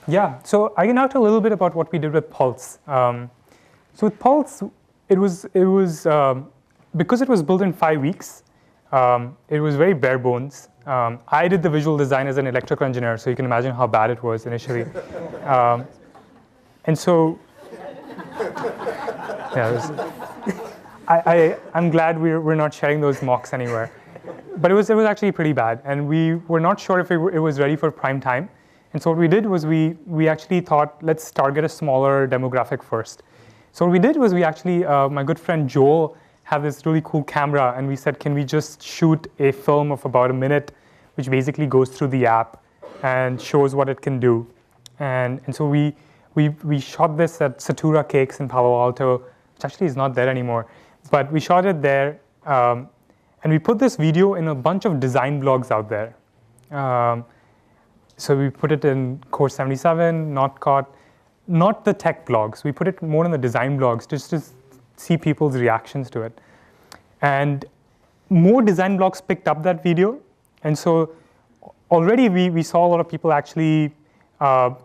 Yeah, so I can now tell a little bit about what we did with Pulse. So with Pulse, because it was built in 5 weeks, it was very bare bones. I did the visual design as an electrical engineer, so you can imagine how bad it was initially. And so, yeah, I'm glad we're not sharing those mocks anywhere. But it was actually pretty bad, and we were not sure if it was ready for prime time. And so what we did was we actually thought, let's target a smaller demographic first. So what we did was we actually, my good friend Joel had this really cool camera, and we said, can we just shoot a film of about a minute, which basically goes through the app and shows what it can do. And so we shot this at Satura Cakes in Palo Alto, which actually is not there anymore. But we shot it there, and we put this video in a bunch of design blogs out there. So we put it in Course 77, Not Caught, not the tech blogs. We put it more in the design blogs just to see people's reactions to it. And more design blogs picked up that video. And so already we saw a lot of people actually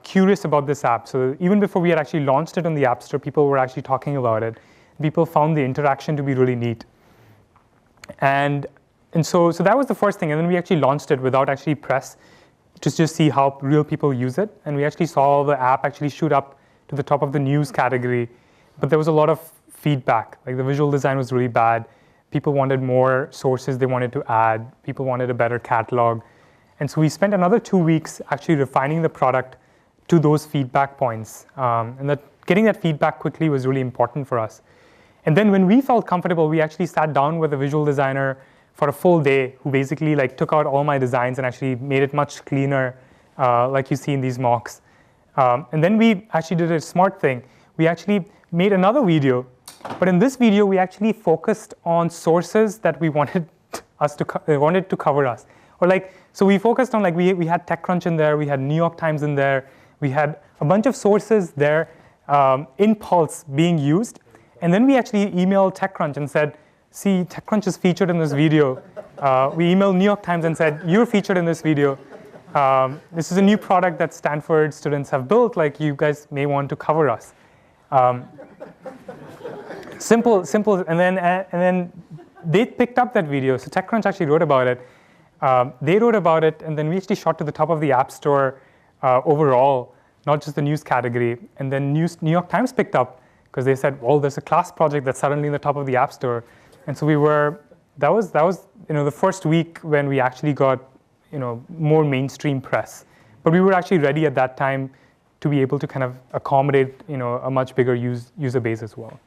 curious about this app. So even before we had actually launched it on the App Store, people were actually talking about it. People found the interaction to be really neat. And so that was the first thing. And then we actually launched it without actually press, just to see how real people use it. And we actually saw the app actually shoot up to the top of the news category. But there was a lot of feedback. Like the visual design was really bad. People wanted more sources they wanted to add. People wanted a better catalog. And so we spent another 2 weeks actually refining the product to those feedback points. And getting that feedback quickly was really important for us. And then when we felt comfortable, we actually sat down with a visual designer for a full day who basically took out all my designs and actually made it much cleaner, like you see in these mocks. And then we actually did a smart thing. We actually made another video, but in this video, we actually focused on sources that we wanted to cover us. So we focused on we had TechCrunch in there, we had New York Times in there, we had a bunch of sources there in Pulse being used. And then we actually emailed TechCrunch and said, see, TechCrunch is featured in this video. We emailed New York Times and said, you're featured in this video. This is a new product that Stanford students have built. You guys may want to cover us. Simple. And then they picked up that video. So TechCrunch actually wrote about it. They wrote about it, and then we actually shot to the top of the App Store overall, not just the news category. And then New York Times picked up because they said, well, there's a class project that's suddenly in the top of the App Store. And so that was the first week when we actually got more mainstream press. But we were actually ready at that time to be able to kind of accommodate a much bigger user base as well.